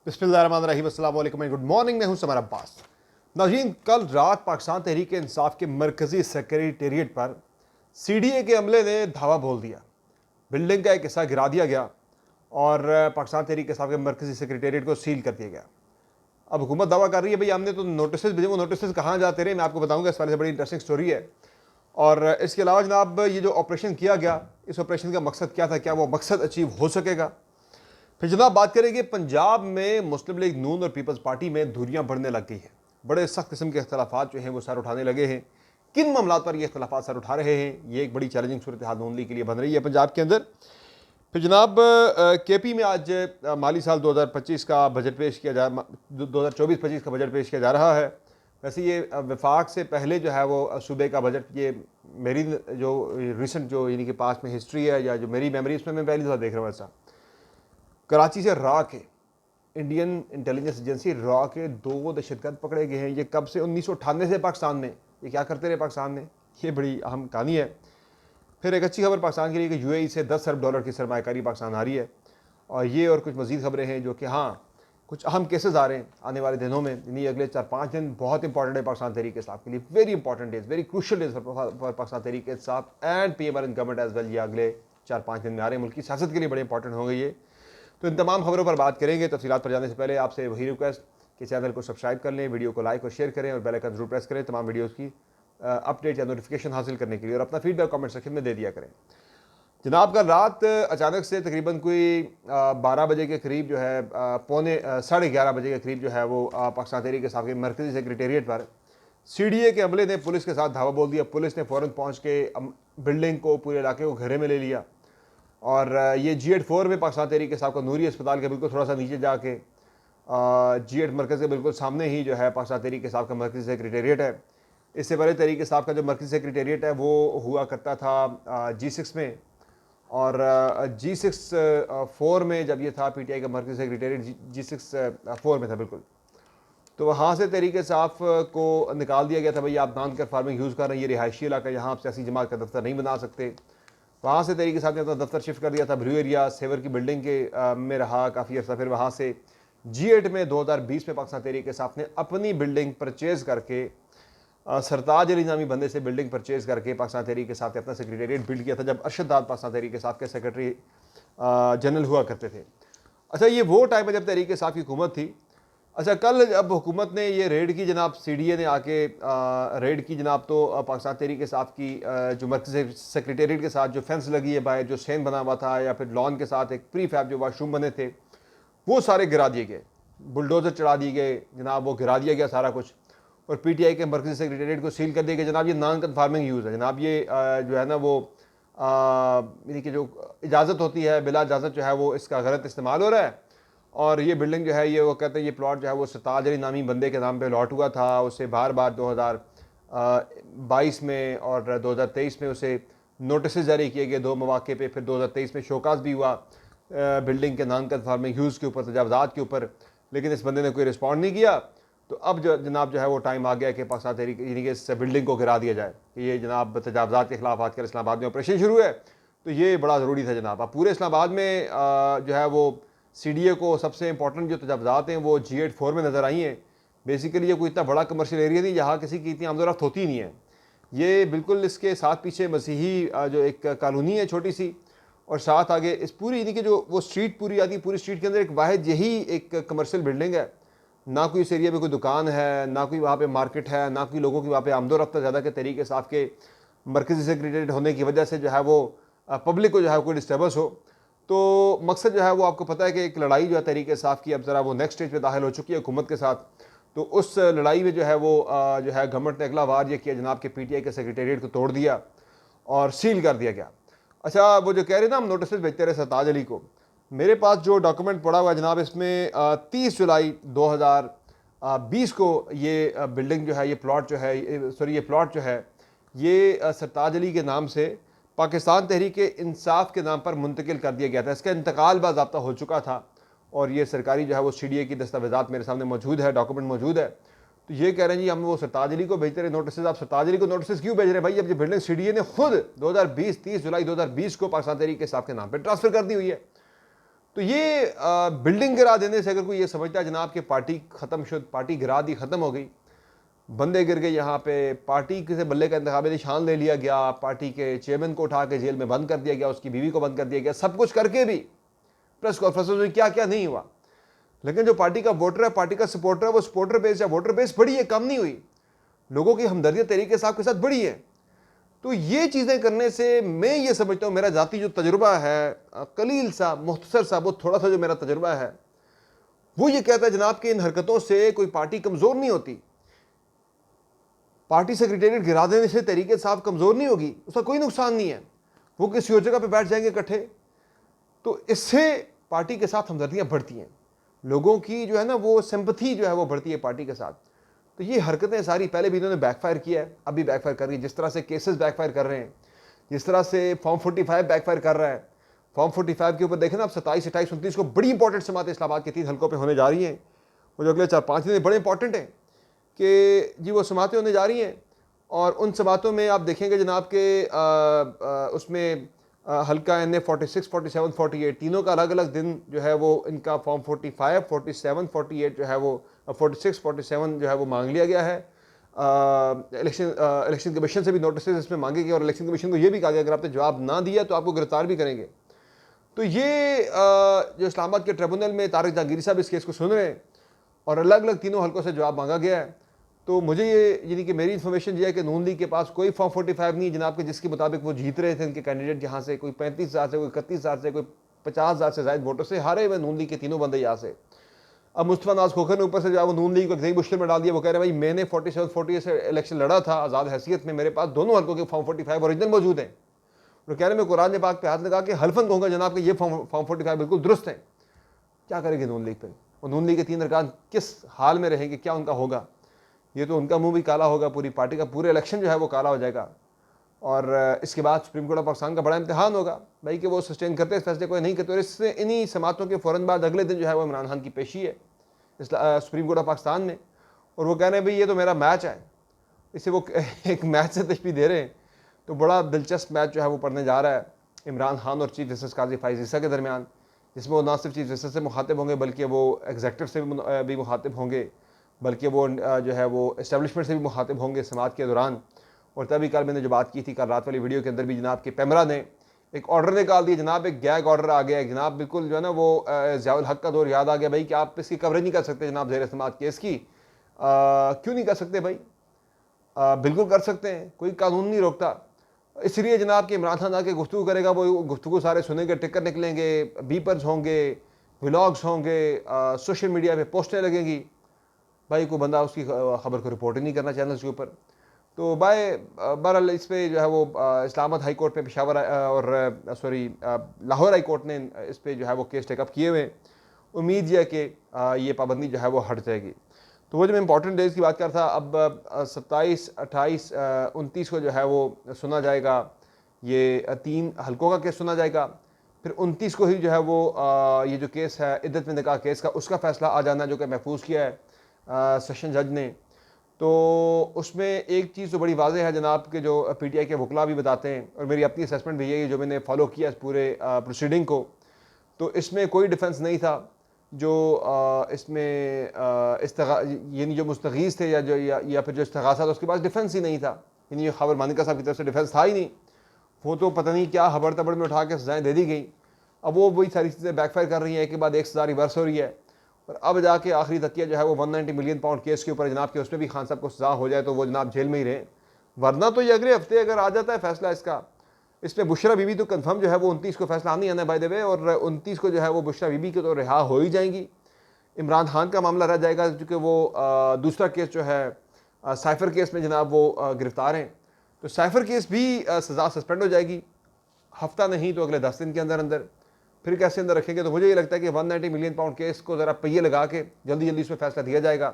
बिस्मिल्लाहिर्रहमानिर्रहीम, अस्सलाम वालेकुम, गुड मॉर्निंग। मैं हूं समर अब्बास। नाज़रीन, कल रात पाकिस्तान तहरीक इंसाफ के मरकज़ी सेक्रेटेरिएट पर CDA के अमले ने धावा बोल दिया। बिल्डिंग का एक हिस्सा गिरा दिया गया और पाकिस्तान तहरीक इंसाफ के मरकज़ी सेक्रेटेरिएट को सील कर दिया गया। अब हुकूमत दावा कर रही है भाई हमने तो नोटिस भेजे, वो नोटिस कहाँ जाते रहे मैं आपको बताऊँगा। इस वाले से बड़ी इंटरेस्टिंग स्टोरी है। और इसके अलावा जनाब, ये जो ऑपरेशन किया गया, इस ऑपरेशन का मकसद क्या था, क्या वो मकसद अचीव हो सकेगा? फिर जनाब बात करेंगे पंजाब में मुस्लिम लीग नून और पीपल्स पार्टी में धुरियां बढ़ने लग गई हैं। बड़े सख्त किस्म के अख्तलाफात जो हैं वो सर उठाने लगे हैं। किन मामलात पर ये अख्तलाफात सर उठा रहे हैं, ये एक बड़ी चैलेंजिंग सूरत हाल नून लीग के लिए बन रही है पंजाब के अंदर। फिर जनाब KP में आज माली साल 2025 का बजट पेश किया जा 2024-25 का बजट पेश किया जा रहा है। वैसे ये वफाक से पहले जो है वो सूबे का बजट, ये मेरी जो रिसेंट जो यानी कि पास में हिस्ट्री है या जो मेरी मेमोरी, इसमें मैं पहली दफ़ा देख रहा हूँ ऐसा। कराची से रॉ के इंडियन इंटेलिजेंस एजेंसी रॉ के 2 दहशतगर्द पकड़े गए हैं। ये कब से? 1998 से पाकिस्तान में। ये क्या करते रहे पाकिस्तान में, ये बड़ी अहम कहानी है। फिर एक अच्छी खबर पाकिस्तान के लिए कि UAE से $10 अरब की सरमाकारी पाकिस्तान आ रही है। और ये और कुछ मज़ीद खबरें हैं जो कि हाँ, कुछ अहम केसेस आ रहे हैं आने वाले दिनों में। यानी अगले 4-5 दिन बहुत इंपॉर्टेंट है पाकिस्तान तहरीक इंसाफ के लिए। Very important days, very crucial days for Pakistan Tehreek Insaf and PMR government as well. ये अगले 4-5 दिन में आ रहे हैं, मुल्क की सियासत के लिए बड़े इंपॉर्टेंट होंगे ये। तो इन तमाम खबरों पर बात करेंगे। तफसीलात पर जाने से पहले आपसे वही रिक्वेस्ट कि चैनल को सब्सक्राइब कर लें, वीडियो को लाइक और शेयर करें और बेल आइकन जरूर प्रेस करें तमाम वीडियोस की अपडेट या नोटिफिकेशन हासिल करने के लिए, और अपना फीडबैक कमेंट सेक्शन में दे दिया करें। जनाब, कल रात अचानक से तकरीबन कोई 12 बजे के करीब जो है, पौने 11:30 बजे के करीब जो है वो पाकिस्तान तहरीक इंसाफ के मरकज़ी सेक्रेटेरिएट पर CDA के अमले ने पुलिस के साथ धावा बोल दिया। पुलिस ने फ़ौरन पहुँच के बिल्डिंग को, पूरे इलाके को घेरे में ले लिया। और ये G8 4 में पाकिस्तान तहरीक इंसाफ का नूरी अस्पताल के बिल्कुल थोड़ा सा नीचे जाके G8 मरकज़ के बिल्कुल सामने ही जो है पाकिस्तान तहरीक इंसाफ का मरकज़ी सेक्रेटेरिएट है। इससे पहले तहरीक इंसाफ का जो मरकज़ी सेक्रेटेरिएट है वो हुआ करता था G6 में, और G6 4 में जब ये था PTI का मरकज़ी सेक्रेटेरिएट G6 4 में था बिल्कुल। तो वहाँ से तहरीक इंसाफ को निकाल दिया गया था, भाई आप नॉन कन्फर्मिंग यूज़ कर रहे हैं, ये रिहायशी इलाका, यहाँ आप सियासी जमात का दफ्तर नहीं बना सकते। वहाँ से तहरीक इंसाफ ने अपना दफ्तर शिफ्ट कर दिया था ब्रू एरिया सेवर की बिल्डिंग के में रहा काफ़ी अर्सा। फिर वहाँ से G8 में 2020 में पाकिस्तान तहरीक इंसाफ ने अपनी बिल्डिंग परचेज़ करके, सरताज अली नामी बंदे से बिल्डिंग परचेज़ करके पाकिस्तान तहरीक इंसाफ ने अपना सेक्रेटेरिएट बिल्ड किया था जब अरशद दाद पाकिस्तान तहरीक इंसाफ के सेक्रेटरी जनरल हुआ करते थे। अच्छा, ये वो टाइम है जब तहरीक इंसाफ की हुकूमत थी। अच्छा, कल जब हुकूमत ने ये रेड की जनाब, CDA ने आके रेड की जनाब, तो पाकिस्तान तहरीक इंसाफ की जो मरकज़ी सेक्रेटेरिएट के साथ जो फेंस लगी है बाहर, जो सेन बना हुआ था या फिर लॉन के साथ एक प्री फैब जो वाशरूम बने थे, वो सारे गिरा दिए गए, बुलडोज़र चढ़ा दिए गए जनाब, वो गिरा दिया गया सारा कुछ। और PTI के मरकज़ी सेक्रेटेरिएट को सील कर दिया गया जनाब। ये नॉन कन्फर्मिंग यूज़ है जनाब। ये जो है ना वो यानी कि जो इजाज़त होती है, बिला इजाज़त जो है वो इसका गलत इस्तेमाल हो रहा है। और ये बिल्डिंग जो है, ये वो कहते हैं ये प्लॉट जो है वो सरताज अली नामी बंदे के नाम पे लॉट हुआ था। उसे बार बार 2022 में और 2023 में उसे नोटिस जारी किए गए 2 मौके पे। फिर 2023 में शोकास भी हुआ बिल्डिंग के नॉन कन्फर्मिंग यूज़ के ऊपर, तजावज़ात के ऊपर, लेकिन इस बंदे ने कोई रिस्पॉन्ड नहीं किया। तो अब जनाब जो है वो टाइम आ गया कि पाकिस्तान तहरीक यानी कि इस बिल्डिंग को गिरा दिया जाए कि ये जनाब तजावज़ात के खिलाफ आजकल इस्लामाबाद में ऑपरेशन शुरू है, तो ये बड़ा ज़रूरी था जनाब। अब पूरे इस्लामाबाद में जो है वो CDA को सबसे इंपॉर्टेंट जो तजावज़ात हैं वो G8 4 में नज़र आई हैं। बेसिकली ये कोई इतना बड़ा कमर्शियल एरिया नहीं जहाँ किसी की इतनी आमदोरफ्त होती नहीं है। ये बिल्कुल इसके साथ पीछे मसीही जो एक कॉलोनी है छोटी सी, और साथ आगे इस पूरी यानी कि जो वो स्ट्रीट पूरी आती है, पूरी स्ट्रीट के अंदर एक वाहिद यही एक कमर्शियल बिल्डिंग है। ना कोई इस एरिया में कोई दुकान है, ना कोई वहाँ पे मार्केट है, ना कोई लोगों की वहाँ पे आमदोरफ्त ज़्यादा के तरीके साफ के मरकज़ी सेक्रेटेरिएट होने की वजह से जो है वो पब्लिक को जो है कोई डिस्टर्बेंस हो। तो मकसद जो है वो आपको पता है कि एक लड़ाई जो है तहरीक इंसाफ की अब ज़रा वो नेक्स्ट स्टेज पे दाखिल हो चुकी है हुकूमत के साथ। तो उस लड़ाई में जो है वो जो है गवर्नमेंट ने अगला वार ये किया जनाब के PTI के सेक्रेटेरिएट को तोड़ दिया और सील कर दिया गया। अच्छा, वो जो कह रहे ना हम नोटिस भेजते रहे सरताज अली को, मेरे पास जो डॉक्यूमेंट पड़ा हुआ है जनाब, इसमें 30 जुलाई 2020 को ये बिल्डिंग जो है, ये प्लॉट जो है, सॉरी ये प्लॉट जो है ये सरताज अली के नाम से पाकिस्तान तहरीक इंसाफ के नाम पर मुंतकिल कर दिया गया था। इसका इंतकाल बाज़ाब्ता हो चुका था और ये सरकारी जो है वो CDA की दस्तावेज़ात मेरे सामने मौजूद है, डॉक्यूमेंट मौजूद है। तो ये कह रहे हैं जी हम वो सरताज अली को भेजते रहे नोटिस। आप सरताज अली को नोटिस क्यों भेज रहे हैं भाई? अब ये बिल्डिंग CDA ने खुद 30 जुलाई 2020 को पाकिस्तान तहरीक इंसाफ के नाम पर ट्रांसफ़र कर दी हुई है। तो ये बिल्डिंग गिरा देने से अगर कोई ये समझता है जनाब कि पार्टी ख़त्म शुद, पार्टी गिरा दी, ख़त्म हो गई, बंदे गिर गए यहाँ पे, पार्टी के से बल्ले का इंतखाबी निशान ले लिया गया, पार्टी के चेयरमैन को उठा के जेल में बंद कर दिया गया, उसकी बीवी को बंद कर दिया गया, सब कुछ करके भी प्रेस कॉन्फ्रेंस में क्या क्या नहीं हुआ, लेकिन जो पार्टी का वोटर है, पार्टी का सपोर्टर है, वो सपोर्टर बेस या वोटर बेस बड़ी है, कम नहीं हुई, लोगों की हमदर्दियत तरीके साहब के साथ बड़ी है। तो ये चीज़ें करने से मैं ये समझता हूँ, मेरा जाती जो तजुर्बा है कलील सा, मुख्तसर सा, वो थोड़ा सा जो मेरा तजुर्बा है वो ये कहता है जनाब कि इन हरकतों से कोई पार्टी कमज़ोर नहीं होती, पार्टी सेक्रेटेरिएट गिरा देने से तरीके साहब कमज़ोर नहीं होगी, उसका कोई नुकसान नहीं है, वो किसी और जगह पे बैठ जाएंगे इकट्ठे। तो इससे पार्टी के साथ हमदर्दियाँ बढ़ती हैं, लोगों की जो है ना वो सिंपथी जो है वो बढ़ती है पार्टी के साथ। तो ये हरकतें सारी पहले भी इन्होंने बैकफायर किया है, अब भी बैकफायर कर रही है, जिस तरह से केसेस बैकफायर कर रहे हैं, जिस तरह से फॉर्म 45 बैकफायर कर रहा है। फॉर्म 45 के ऊपर देखें ना, अब 27, 28, 29 को बड़ी इंपॉर्टेंट समात इस्लामाबाद के 3 हल्कों पे होने जा रही हैं, वो जो अगले 4-5 दिन बड़े इंपॉर्टेंट हैं कि जी वो समातें होने जा रही हैं। और उन समातों में आप देखेंगे जनाब के उसमें हल्का NA 46, 47, 48 तीनों का अलग अलग दिन जो है वो इनका फॉर्म 45, 47, 48 जो है वो 46, 47 जो है वो मांग लिया गया है। इलेक्शन कमीशन से भी नोटिस इसमें मांगे गए और इलेक्शन कमीशन को ये भी कहा गया अगर आपने जवाब ना दिया तो आपको गिरफ्तार भी करेंगे। तो ये जो इस्लामाबाद के ट्रिब्यूनल में तारिक जहांगीरी साहब इस केस को सुन रहे हैं और अलग अलग तीनों हल्कों से जवाब मांगा गया है। तो मुझे ये यानी कि मेरी इन्फॉर्मेशन ये है कि नून लीग के पास कोई फॉर्म 45 नहीं है जनाब के जिसके मुताबिक वो जीत रहे थे इनके कैंडिडेट, जहाँ से कोई 35,000 से, कोई 31,000 से, कोई 50,000 से ज़ायद वोटों से हारे हुए नून लीग के तीनों बंदे यहाँ से। अब मुस्तफा नाज खोखर ने ऊपर से जो वो नून लीग को नई मुश्किल में डाल दिया, वो कह रहे हैं भाई मैंने 47, 48 से इलेक्शन लड़ा था आज़ाद हैसियत में, मेरे पास दोनों हल्कों के फॉर्म 45 ओरिजिनल मौजूद हैं। वो कह रहे हैं मैं कुरान पाक पे हाथ लगा के हल्फन कहूँगा जनाब कि ये फॉर्म 45 बिल्कुल दुरुस्त हैं। क्या करेंगे नून लीग पर? और नून लीग के 3 अरकान किस हाल में रहेंगे, क्या उनका होगा? ये तो उनका मुंह भी काला होगा, पूरी पार्टी का पूरे इलेक्शन जो है वो काला हो जाएगा। और इसके बाद सुप्रीम कोर्ट ऑफ पाकिस्तान का बड़ा इम्तिहान होगा भाई कि वो सस्टेन करते इस फैसले को नहीं करते। और इससे इन्हीं समातों के फ़ौरन बाद अगले दिन जो है वो इमरान खान की पेशी है सुप्रीम कोर्ट ऑफ पाकिस्तान में, और वो कह रहे हैं भाई ये तो मेरा मैच है, इसे वो एक मैच से तशबीह दे रहे हैं। तो बड़ा दिलचस्प मैच जो है वो पढ़ने जा रहा है इमरान खान और चीफ जस्टिस काजी फाइज ईसा के दरमियान, जिसमें वो ना सिर्फ चीफ जस्टिस से मुखातिब होंगे बल्कि वो एग्जेक्टिव से भी मुखातिब होंगे, बल्कि वो जो है वो इस्टेब्लिशमेंट से भी मुखातिब होंगे समात के दौरान। और तभी कल मैंने जो बात की थी कल रात वाली वीडियो के अंदर भी जनाब के पैमरा ने एक ऑर्डर निकाल दिया जनाब, एक गैग ऑर्डर आ गया जनाब, बिल्कुल जो है ना वो ज़ियाउल हक का दौर याद आ गया भाई कि आप इसकी कवरेज नहीं कर सकते जनाब ज़ेर समात केस की। क्यों नहीं कर सकते भाई? बिल्कुल कर सकते हैं, कोई कानून नहीं रोकता। इसलिए जनाब कि इमरान खान आके गुफ्तगू करेगा, वो गुफ्तगू सारे सुनेंगे, टिकर निकलेंगे, बीपर्स होंगे, व्लॉग्स होंगे, सोशल मीडिया पे पोस्टें लगेंगी, भाई कोई बंदा उसकी खबर को रिपोर्ट ही नहीं करना चैनल्स के ऊपर। तो बहरहाल इस पर जो है वो इस्लामाबाद हाई कोर्ट पे पेशावर और लाहौर हाई कोर्ट ने इस पर जो है वो केस टेकअप किए हुए। उम्मीद है कि ये पाबंदी जो है वो हट जाएगी। तो वो जब मैं इंपॉर्टेंट डेज की बात कर था, अब 27, 28, 29 को जो है वो सुना जाएगा, ये 3 हल्कों का केस सुना जाएगा। फिर 29 को ही जो है वो ये जो केस है इद्दत में निकाह केस का, उसका फैसला आ जाना जो कि महफूज किया है सेशन जज ने। तो उसमें एक चीज़ तो बड़ी वाज़ेह है जनाब के जो PTI के वकला भी बताते हैं, और मेरी अपनी असेसमेंट भी यही है जो मैंने फॉलो किया इस पूरे प्रोसीडिंग को। तो इसमें कोई डिफेंस नहीं था जो इसमें यानी जो मुस्तगीज़ थे या फिर जो इस्तगासा था उसके पास डिफेंस ही नहीं था। यानी ये खबर मानिका साहब की तरफ से डिफेंस था ही नहीं, वो तो पता नहीं क्या हबड़ तबड़ में उठा के सजाएँ दे दी गई। अब वो वही सारी चीज़ें बैकफायर कर रही हैं, एक के बाद एक सजा रिवर्स हो रही है। और अब जाके आखिरी तकिया जो है वो 190 मिलियन पाउंड केस के ऊपर जनाब के, उसमें भी खान साहब को सजा हो जाए तो वो जनाब जेल में ही रहे, वरना तो ये अगले हफ्ते अगर आ जाता है फैसला इसका, इस पर बुशरा बीबी तो कंफर्म जो है वो 29 को फैसला नहीं आना बाय द वे, और 29 को जो है वो बुशरा बीबी के तो रिहा हो ही जाएंगी। इमरान खान का मामला रह जाएगा क्योंकि वो दूसरा केस जो है साइफर केस में जनाब वो गिरफ्तार हैं, तो साइफर केस भी सज़ा सस्पेंड हो जाएगी, हफ्ता नहीं तो अगले 10 दिन के अंदर अंदर। फिर कैसे अंदर रखेंगे? तो मुझे ये लगता है कि 190 मिलियन पाउंड केस को ज़रा पहिए लगा के जल्दी जल्दी इसमें फैसला दिया जाएगा,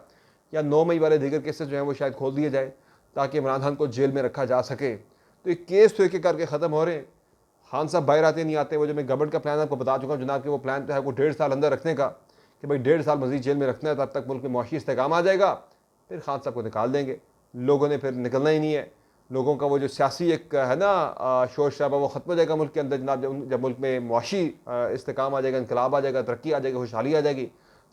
या 9 मई वाले दीगर केसेस जो हैं वो शायद खोल दिए जाए ताकि इमरान खान को जेल में रखा जा सके। तो एक केस तो एक एक करके ख़त्म हो रहे हैं। खान साहब बाहर आते नहीं आते। वो जो मैं गवर्नमेंट का प्लान आपको बता चुका हूँ जनाब कि वो प्लान तो है वो 1.5 साल अंदर रखने का, कि भाई 1.5 साल मजीद जेल में रखना है, तब तक मुल्क में मुआशी इस्तेहकाम आ जाएगा, फिर खान साहब को निकाल देंगे, लोगों ने फिर निकलना ही नहीं है। लोगों का वो जो सियासी एक है ना शोर शराबा वो ख़त्म हो जाएगा मुल्क के अंदर जनाब। जब मुल्क में मुआशी इस्तेकाम आ जाएगा, इनकलाब आ जाएगा, तरक्की आ जाएगी, खुशहाली आ जाएगी,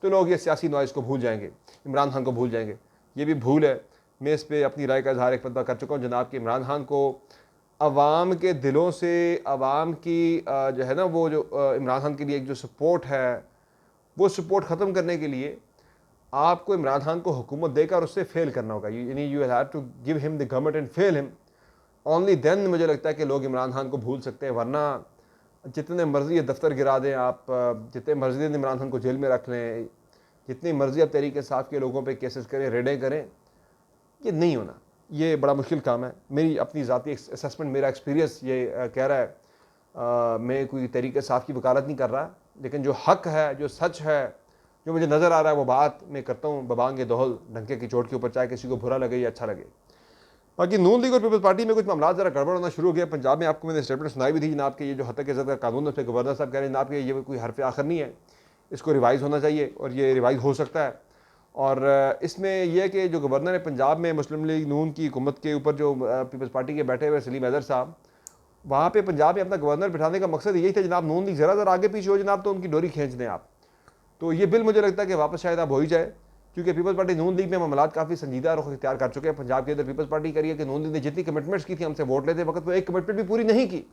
तो लोग ये सियासी नॉइज़ को भूल जाएंगे, इमरान खान को भूल जाएंगे। ये भी भूल है। मैं इस पर अपनी राय का इजहार एक मरतबा कर चुका हूँ जनाब कि इमरान खान को अवाम के दिलों से, अवाम की जो है ना वो जो इमरान खान के लिए एक जो सपोर्ट है, वो सपोर्ट ख़त्म करने के लिए आपको इमरान खान को हुकूमत देकर उससे फेल करना होगा। यानी you have to give him the government and fail him, only then मुझे लगता है कि लोग इमरान खान को भूल सकते हैं। वरना जितने मर्जी दफ्तर गिरा दें आप, जितने मर्जी इमरान खान को जेल में रख लें, जितनी मर्जी आप तहरीक इंसाफ के लोगों पे केसेस करें, रेडें करें, ये नहीं होना। ये बड़ा मुश्किल काम है। मेरी अपनी ज़ाती असेसमेंट, मेरा एक्सपीरियंस ये कह रहा है। मैं कोई तहरीक इंसाफ की वकालत नहीं कर रहा, लेकिन जो हक है, जो सच है, जो मुझे नज़र आ रहा है वो बात मैं करता हूँ बबांग दोहल, डंके की चोट के ऊपर, चाहे किसी को बुरा लगे या अच्छा लगे। बाकी नून लीग और पीपल्स पार्टी में कुछ मामला ज़रा गड़बड़ होना शुरू हो गया। पंजाब में आपको मैंने स्टेटमेंट सुनाई भी थी जनाब के ये जो हत्या इज़्ज़त का कानून है, उस पर गवर्नर साहब कह रहे हैं जनाब कि ये कोई हरफ आखिर नहीं है, इसको रिवाइज़ होना चाहिए और ये रिवाइज़ हो सकता है। और इसमें यह कि जो गवर्नर है पंजाब में मुस्लिम लीग नून की हुकूमत के ऊपर जो पीपल्स पार्टी के बैठे हुए सलीम हैदर साहब, वहाँ पे पंजाब में अपना गवर्नर बिठाने का मकसद यही था जनाब, नून लीग ज़रा आगे पीछे हो जनाब तो उनकी डोरी खींच दें आप। तो ये बिल मुझे लगता है कि वापस शायद अब हो ही जाए, क्योंकि पीपल्स पार्टी नून लीग में मामला काफ़ी संजीदा रुख इख्तियार कर चुके हैं। पंजाब के अंदर पीपल्स पार्टी करिए कि नून लीग ने जितनी कमिटमेंट्स की थी हमसे वोट लेते वक्त, वो एक कमिटमेंट भी पूरी नहीं की।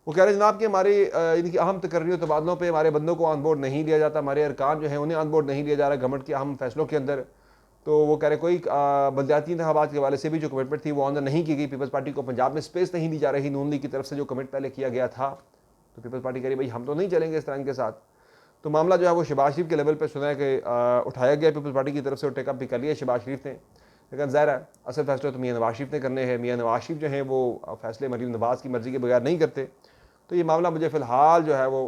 वो कह रहे हैं जनाब कि हमारी इनकी अहम तकर्रियों तबादलों पर हमारे बंदों को ऑन बोर्ड नहीं लिया जाता, हमारे अरकान जो है उन्हें ऑन बोर्ड नहीं लिया जा रहा गवर्नमेंट के अहम फैसलों के अंदर। तो वो कह रहे कोई बलदियाती इंतखाबात के हवाले से भी जो कमिटमेंट थी वो ऑनर नहीं की गई। पीपल्स पार्टी को पंजाब में स्पेस नहीं दी जा रही नून लीग की तरफ से, जो कमिट पहले किया गया था। तो पीपल्स पार्टी कह रही भाई हम तो नहीं चलेंगे इस तरह के साथ। तो मामला जो है वो शहबाज शरीफ के लेवल पर सुना है कि उठाया गया पीपल्स पार्टी की तरफ से, टेकअप भी कर लिया शहबाज शरीफ ने। लेकिन ज़ाहिर है असल फैसले तो मियाँ नवाज शरीफ ने करने हैं। मियाँ नवाज शरीफ जो है वो फैसले मरीम नवाज की मर्ज़ी के बगैर नहीं करते। तो ये मामला मुझे फ़िलहाल जो है वो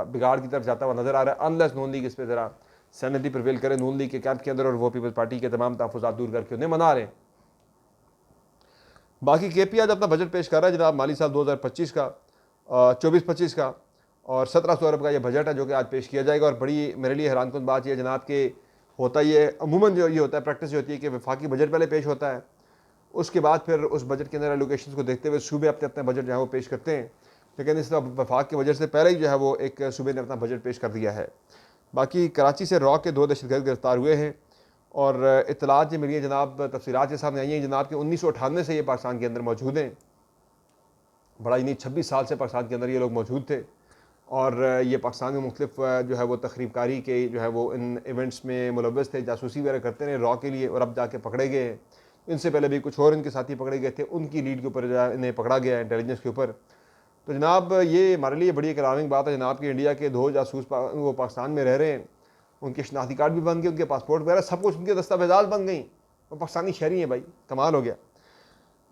बिगाड़ की तरफ जाता हुआ नज़र आ रहा है, अनलेस नून लीग इस पर ज़रा सैनिटी प्रवेल करे नून लीग के कैंप के अंदर और वो पीपल्स पार्टी के तमाम तहफ़्फ़ुज़ात दूर करके उन्हें मना रहे हैं। बाकी KP आज अपना बजट पेश कर रहा है जनाब, माली साल 2025 का 24-25 का, और 1700 अरब का ये बजट है जो कि आज पेश किया जाएगा। और बड़ी मेरे लिए हैरानकुन बात यह जनाब कि होता ये अमूमन जो ये होता है, प्रैक्टिस होती है कि वफाकी बजट पहले पेश होता है, उसके बाद फिर उस बजट के अंदर एलोकेशन को देखते हुए सूबे अपने अपने बजट जो है वो पेश करते हैं। लेकिन इस वफाक के बजट से पहले ही जो है वो एक सूबे ने अपना बजट पेश कर दिया है। बाकी कराची से रॉ के 2 दहशतगर्द गिरफ्तार हुए हैं और इतलात जो मिली है जनाब, तफसीलात के सामने आई हैं जनाब कि 1998 से ये पाकिस्तान के अंदर मौजूद हैं। बड़ा यानी 26 साल से पाकिस्तान के अंदर ये लोग मौजूद थे और ये पाकिस्तान में मुख्तलिफ जो है वो तखरीबकारी के जो है वो इन इवेंट्स में मुलव्वस थे, जासूसी वगैरह करते रहे रॉ के लिए, और अब जाके पकड़े गए हैं। इनसे पहले भी कुछ और इनके साथी पकड़े गए थे, उनकी लीड के ऊपर जो है इन्हें पकड़ा गया है इंटेलिजेंस के ऊपर। तो जनाब ये हमारे लिए बड़ी एक अलार्मिंग बात है जनाब कि इंडिया के 2 जासूस वो पाकिस्तान में रह रहे हैं, उनके शनाख्ती कार्ड भी बन गए, उनके पासपोर्ट वगैरह सब कुछ, उनके दस्तावेजात बन गई, वो पाकिस्तानी शहरी हैं भाई, कमाल हो गया।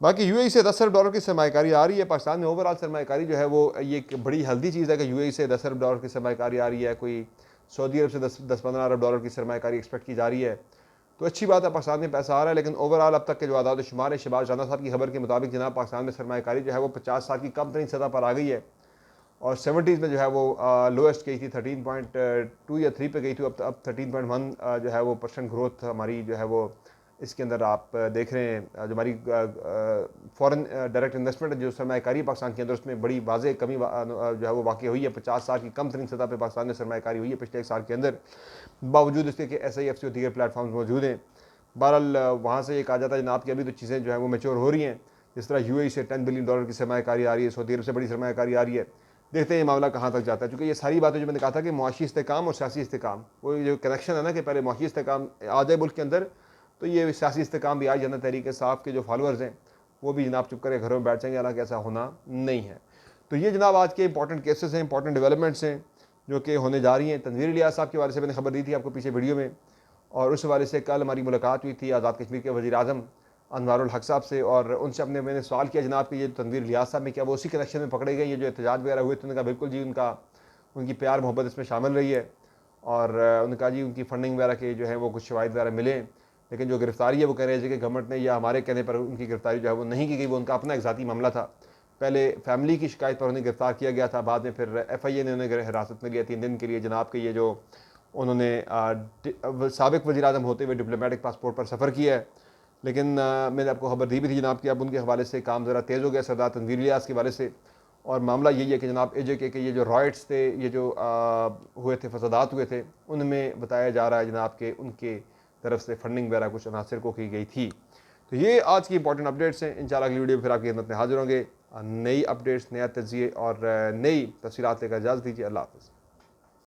बाकी UAE से 10 अरब डॉलर की सरमाकारी आ रही है पाकिस्तान में। ओवरऑल सरमाकारी जो है वो ये एक बड़ी हेल्दी चीज़ है कि UAE से 10 अरब डॉलर की सरमाकारी आ रही है। कोई सऊदी अरब से 10-15 अरब डॉलर की सरमाकारी एक्सपेक्ट की जा रही है, तो अच्छी बात है पाकिस्तान में पैसा आ रहा है। लेकिन ओवरऑल अब तक के जो आदाद शुमार है, शहबाज राना साहब की खबर के मुताबिक जनाब पाकिस्तान में सरमाकारी जो है वो 50 साल की कम तरीन सतह पर आ गई है और 70s में जो है वो लोएस्ट गई थी, 13.2 या 3 पे गई थी। अब 13.1 जो है वो % ग्रोथ हमारी जो है वो इसके अंदर आप देख रहे हैं। जो हमारी फॉरेन डायरेक्ट इन्वेस्टमेंट जो सरमाकारी पाकिस्तान के अंदर, उसमें बड़ी वाज़ेह कमी जो है वो वाक़ई हुई है। 50 साल की कम तरीन सतह पर पाकिस्तान में सरमाकारी हुई है पिछले 1 साल के अंदर, बावजूद इसके कि SIFC और दीगर प्लेटफॉर्म्स मौजूद हैं। बहरहाल वहाँ से ये कहा जाता है जनाब कि अभी तो चीज़ें जो है वो मैच्योर हो रही हैं। जिस तरह UAE से $10 बिलियन की सरमाकारी आ रही है, सऊदी अरब से बड़ी सरमाकारी आ रही है। देखते हैं ये मामला कहाँ तक जाता है, क्योंकि ये सारी बातें जो मैंने कहा था कि मुआशी इस्तेकाम और सियासी इस्तेकाम, वो जो कनेक्शन है ना कि पहले मुआशी इस्तेकाम आ जाए मुल्क के अंदर, तो ये सियासी इस्तेकाम भी आ जाना। तहरीक इंसाफ के जो फॉलोअर्स हैं वो भी जनाब चुप करके घरों में बैठ जाएंगे, हालांकि ऐसा होना नहीं है। तो ये जनाब आज के इंपॉर्टेंट केसेस हैं, इंपॉर्टेंट डेवलपमेंट्स हैं जो कि होने जा रही हैं। तनवीर इलियास साहब के बारे से मैंने खबर दी थी आपको पीछे वीडियो में, और उस हवाले से कल हमारी मुलाकात हुई थी आज़ाद कश्मीर के वज़ीर आज़म अनवारुल हक साहब से, और उनसे मैंने सवाल किया जनाब कि ये तनवीर इलियास साहब में क्या वो उसी कनेक्शन में पकड़े गए, ये जो एहतजाज वगैरह हुए थे? उन्होंने कहा बिल्कुल जी, उनकी प्यार मोहब्बत इसमें शामिल रही है, और उन्होंने कहा जी उनकी फंडिंग वगैरह के जो है वो कुछ शवाहिद वगैरह मिले, लेकिन जो गिरफ्तारी है वो कह रहे थे कि गवर्नमेंट ने या हमारे कहने पर उनकी गिरफ्तारी जो है वो नहीं की गई, वो उनका अपना एक ज़ाती मामला था। पहले फैमिली की शिकायत पर उन्हें गिरफ्तार किया गया था, बाद में फिर FIA ने उन्हें हिरासत में लिया 3 दिन के लिए जनाब के ये जो उन्होंने साबिक वज़ीर आज़म होते हुए डिप्लोमेटिक पासपोर्ट पर सफ़र किया है। लेकिन मैंने आपको खबर दी भी थी जनाब कि अब उनके हवाले से काम ज़रा तेज़ हो गया सरदार तनवीर इलियास के हवाले से। और मामला यही है कि जनाब AJK के ये जो रॉयट्स थे, ये जो हुए थे, फसादात हुए थे, उनमें बताया जा रहा है जनाब कि उनके तरफ से फंडिंग वगैरह कुछ अनासर को की गई थी। तो ये आज की इंपॉर्टेंट अपडेट्स हैं। इंशाल्लाह अगली वीडियो में फिर आपकी खिदमत में हाजिर होंगे नई अपडेट्स, नया तजिए और नई तफसीलात लेकर। इजाज़त दीजिए। अल्लाह हाफ़िज़।